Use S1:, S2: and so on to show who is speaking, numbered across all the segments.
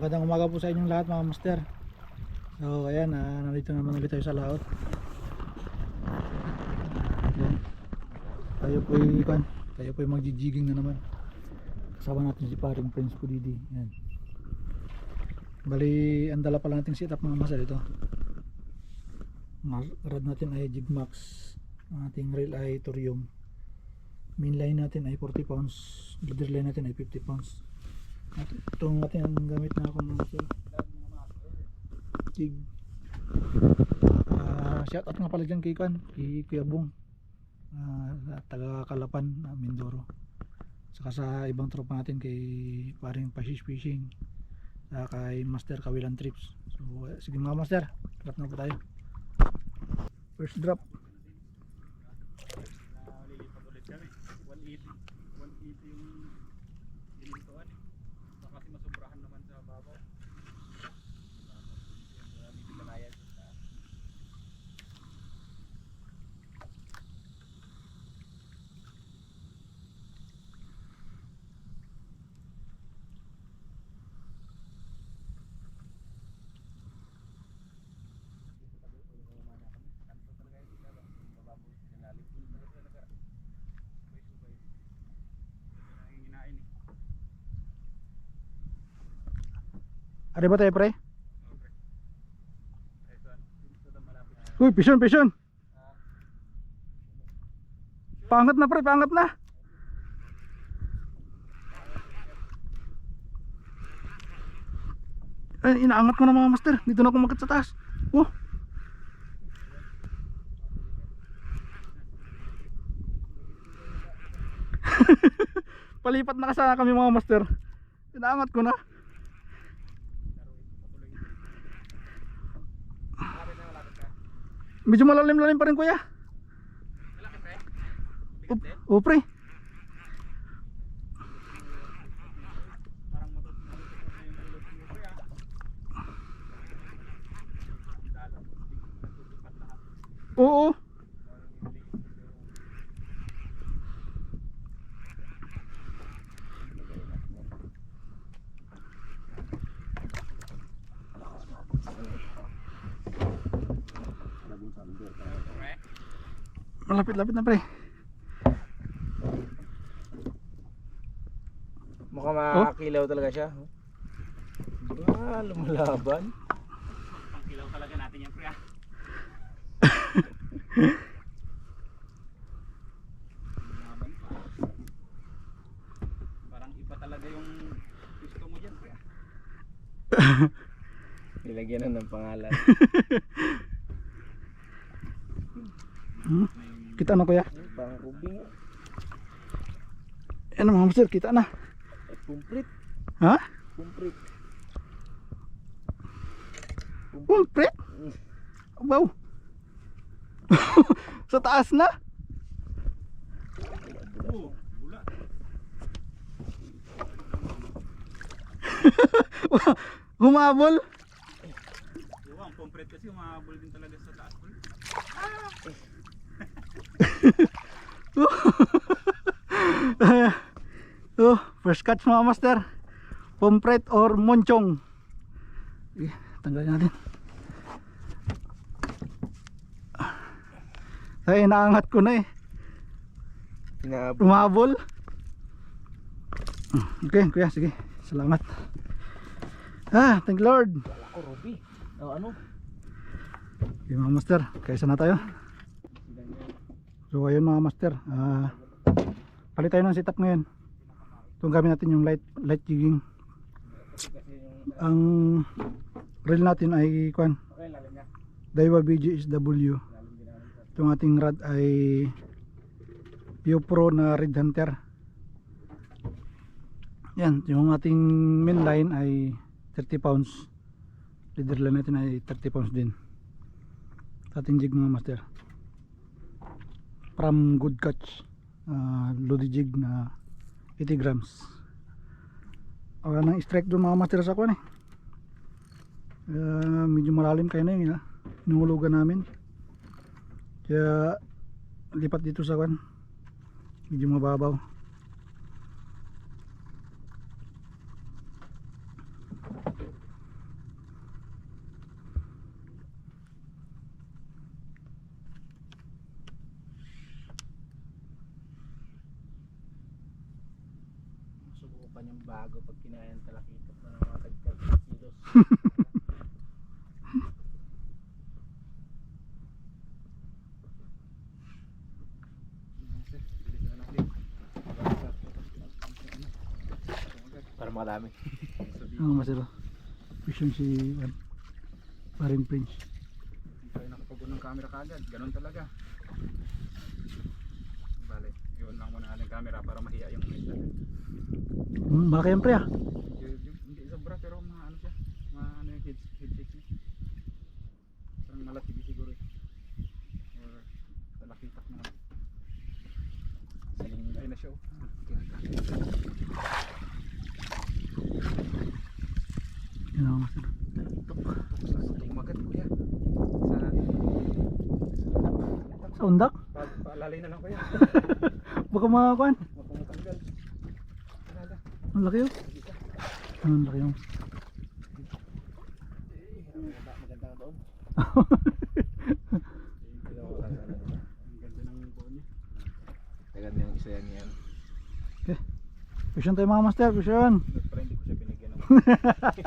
S1: Magandang umaga po sa inyong lahat mga master. So ayan, nandito naman ulit tayo sa laot. Tayo po magjijigging na naman. Kasama natin si paring Prince Pudidi. Ayan. Bali, ang dala pala nating setup mga master ito. Rod natin ay Jigmax. Ang ating reel ay Torium. Main line natin ay 40 pounds. Leader line natin ay 50 pounds. At itong natin ang gamit na ako mga master. Jig. Shout out nga pala dyan kay Kuya Bong. Taga Kalapan, Mindoro. Saka sa ibang tropa natin kay paring Pashish Fishing. Saka kay Master Kawilan Trips. So sige mga master, drop na po tayo. First drop.
S2: Lilipat ulit kami. 180 yung inintuan eh. Kasi masobrahan naman sa babaw. Hindi kalayan sa
S1: Ada ba tayo pre? Uy, pison. Pangat na pre, pangat na. Ay, inaangat ko na mga master. Dito na ako magat sa taas. Oh. Palipat na kasana kami mga master. Inaangat ko na. Medyo malalim-lalim pa rin kuya.
S2: malaki pre?
S1: O pre.
S2: Parang matutunan na yung ulot mo pre ah. Dalang natutupat lahat.
S1: Oo. Malapit-lapit na pre.
S3: Mukhang makakilaw talaga siya. Lumalaban.
S2: Ang kilaw talaga natin yan pre ah. Laban pa. Parang iba talaga yung gusto mo dyan pre ah.
S3: Nilagyan na ng pangalan.
S1: Kita na kuya.
S3: Pang ruby.
S1: Ano mga master, kita na.
S3: Pumprit.
S1: Ha?
S3: Pumprit.
S1: Pre. Wow. Sa taas na.
S2: Oo, bula.
S1: Humabol.
S2: Diba, ang pompret kasi umahabol din talaga sa taas pre.
S1: First catch mga master. Pompret or monchong. Tanggalin natin. Ay, inaangat ko na eh. Umabol. Okay kuya, sige. Salamat. Thank you Lord.
S3: Ako ruby. Ano?
S1: Okay mga master, kaysa na tayo. So ayun mga master, palit tayo ng setup ngayon. Itong gamit natin yung light jigging. Ang reel natin ay Daiwa BGSW. Itong ating rod ay Pio Pro na Red Hunter. Yan, yung ating main line ay 30 pounds. Leader line natin ay 30 pounds din. Ating jig mga master from Good Catch, Lodi jig na 80 grams. Wala nang strike doon mga master sa kwan eh. Medyo malalim kayo na yun, inuhulugan namin. Kaya lipat dito sa kwan, medyo mababaw.
S3: pa niyang bago pag kinayan talakitap na ng mga tagpag kilos. Para marami.
S1: Ang masira. Vision si Paring Prince.
S2: Hindi tayo nakapagod ng camera kagad. Ganun talaga. Bale, iwan lang muna natin camera para mahiya yung isda.
S1: Malaki yan pre ah.
S2: Hindi sobra pero mga ano siya. Mga ano yung headset niya. Parang malatigi siguro eh. Or talakitak na. Saling ay na siya oh.
S1: Yan ang masira.
S2: Tumagat kuya.
S1: Sa undak?
S2: Paalalay na lang kuya.
S1: Baka makakuan.
S2: Mapumutanggal. Talaga.
S1: Ang laki yun. Ang laki yun.
S3: Magandang doon.
S2: Ang ganda ng buo niya.
S3: Maganda yung isa yan.
S1: Vision tayo mga master. Vision.
S2: Pero hindi ko siya binigyan ng kasi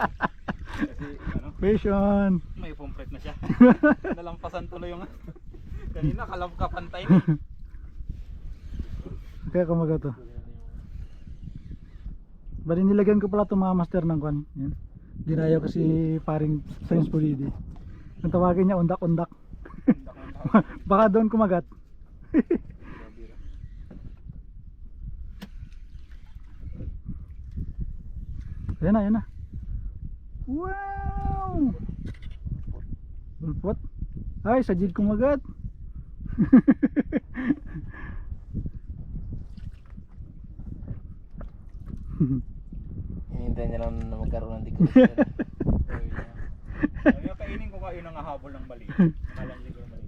S2: ano,
S1: Vision.
S2: may pumpret na siya. Nalampasan tuloy yung kanina kalam ka pantay na.
S1: Kaya kumaga to. Bali nilagyan ko pala itong mga master ng kwan. Yan. Dinayo kasi paring Prince Pulidi. Ang tawagin niya undak-undak. Baka doon kumagat. Ayan na. Wow! Bulpot. Ay, sa jig kumagat.
S3: Hinihintay niya lang na magkaroon ng decoration.
S2: Ay, kainin ko kayo ng habol ng mali. Alam siguro mali.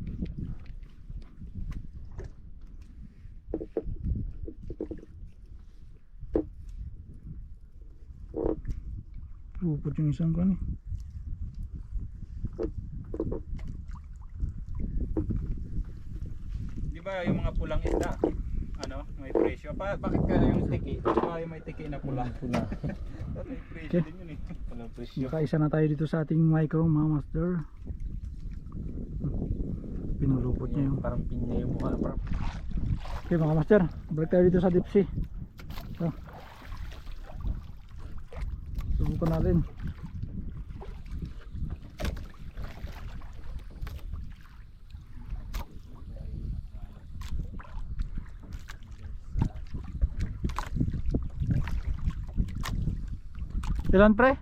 S1: Bulpot yung isang kwan eh.
S2: Di ba yung mga pulang isda? Ano, may presyo. Bakit kaya yung tiki? Baka yung may tiki na pula.
S3: Pula.
S2: May presyo
S1: Okay.
S2: din yun eh.
S3: Walang presyo.
S1: Nakaisa na tayo dito sa ating micro mga master. Pinulupot niya yung.
S3: Parang pinya yung mukha. Parang
S1: Okay mga master, balik tayo dito sa deep sea. So, subukan natin. Ilan pre?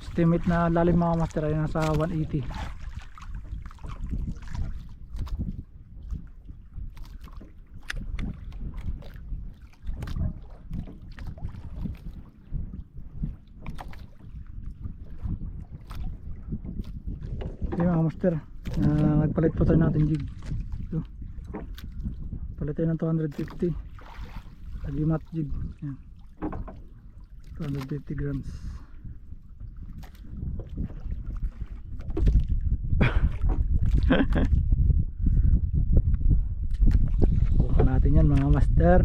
S1: Estimate na lalim mga master ay nasa 180. Okay mga master, nagpalit po tayo natin jig. Ito. Palit tayo ng 250 Agimat jig. Yan. 250 grams. Bukan natin yan mga master.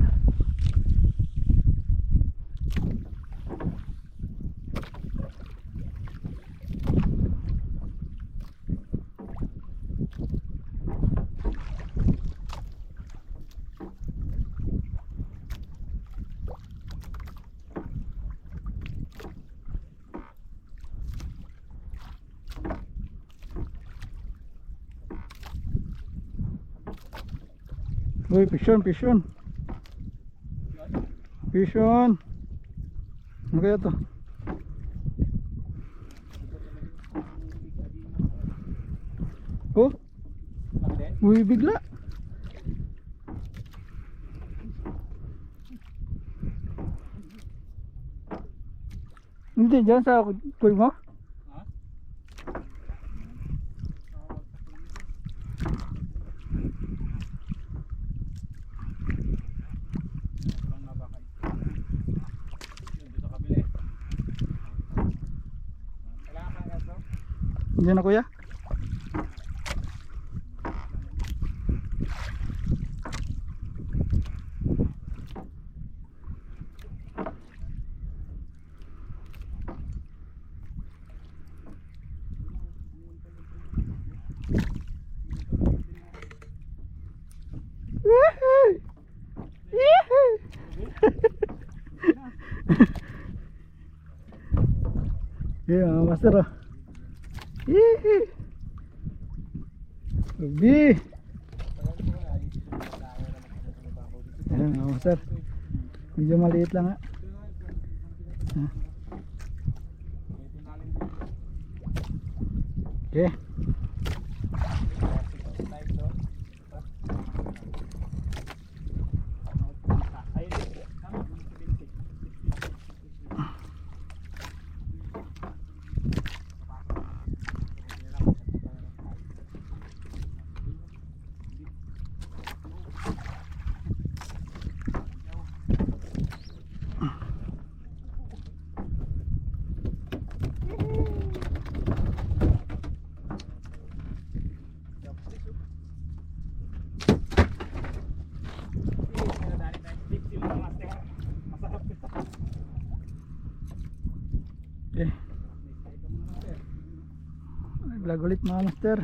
S1: Uy, pisyon. Pisyon. Ano kaya to? Oh, uy, bigla. Hindi, dyan sa kuy mo.
S2: Ha? Pulang na bakal. Yun, dito sa kabila eh. Kailangan ka agad bro?
S1: Diyan na kuya. Yeah, mga master oh. Hihi. Ruby. Ayan mga master. Medyo maliit lang ha. Okay. Okay. Naglag ulit mga master.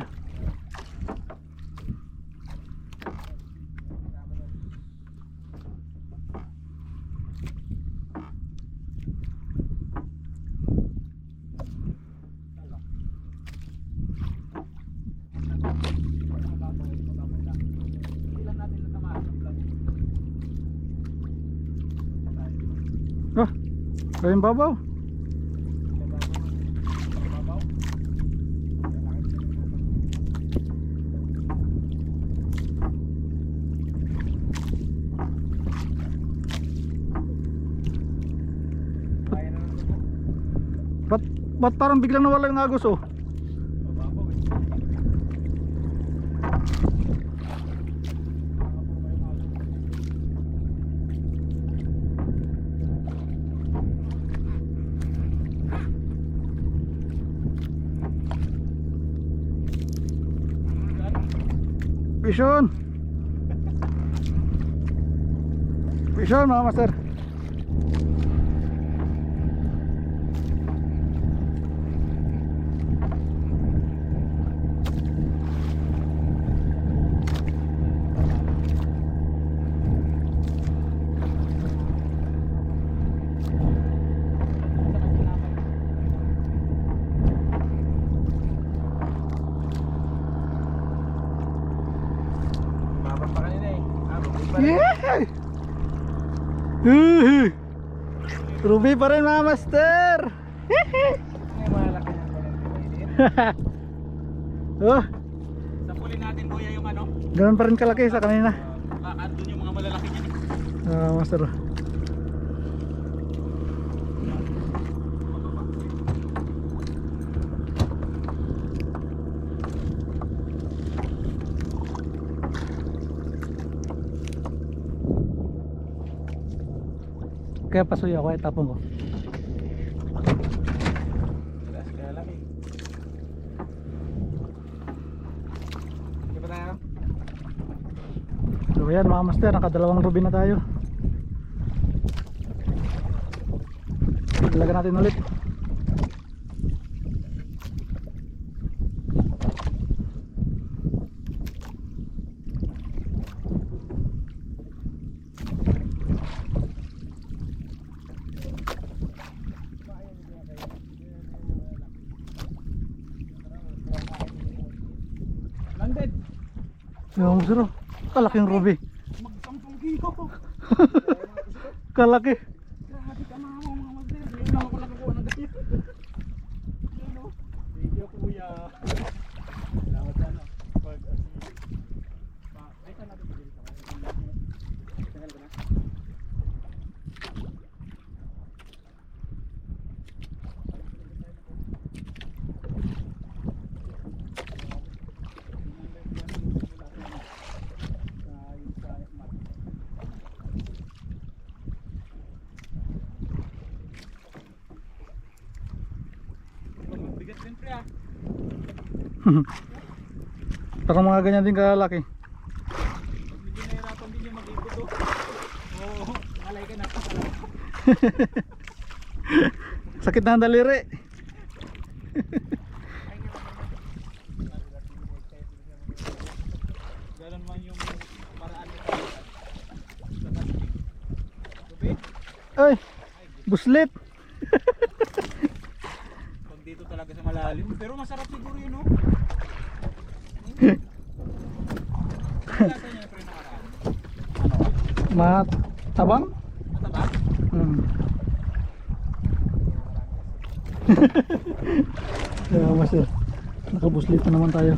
S1: Oh, kayong babaw. Ba't parang biglang nawala yung agos oh? Vision! Vision mga master. Yay! Ruby pa rin mga master. Oh,
S2: Sapulin natin kuya yung ano.
S1: ganun pa rin kalaki sa kanina.
S2: Andun yung mga malalaki niya.
S1: Master. Kaya pasuyo ako, tapon ko.
S2: Taas kaya lang eh. Di ba tayo?
S1: So yan mga master, nakadalawang ruby na tayo. Ilagan natin ulit.
S2: Landed.
S1: Yung master, kalaking ruby.
S2: Mag-10 kilo.
S1: Kalaki.
S2: Grabe ka mga master. Ngayon lang ako nakakuha ng ganyan. Yan o. Thank you kuya. Salamat sa ano. Ay saan natin pagdili ka? Tagal ba na? Bigat din pre ah.
S1: Parang mga ganyan din kalaki.
S2: Pag medyo nahirapan din yung mag-ikot oh. Oo, alay ka na.
S1: Sakit na ang daliri.
S2: Ganun man yung paraan nito. Tubi?
S1: Ay,
S2: Ay,
S1: Buslit.
S2: Pag dito talaga sa malalim. Pero masarap siguro yun, no? Lasa niya pre nakaraan. Ano ka?
S1: Matabang?
S2: Matabang?
S1: Kaya master, nakabuslit na naman tayo.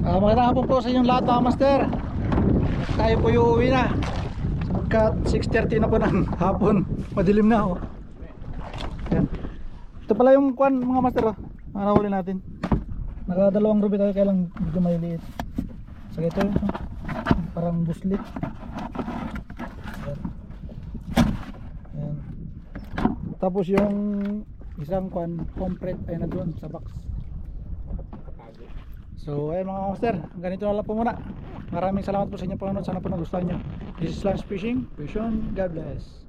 S1: Magandang hapon po sa inyong lahat mga master. Tayo po yung uwi na sapagkat 6:30 na po ng hapon. Madilim na oh. Yan. Ito pala yung kwan mga master oh. Mga nahuli natin. Nakadalawang ruby tayo kaya lang medyo maliliit. So ito oh. Parang buslit. Yan. Yan. Tapos yung isang kwan complete ay na doon sa box. So ayun mga master, ganito na lang po muna. Maraming salamat po sa inyong panonood. Sana po nagustuhan nyo. This is Lance Fishing. Fish on. God bless.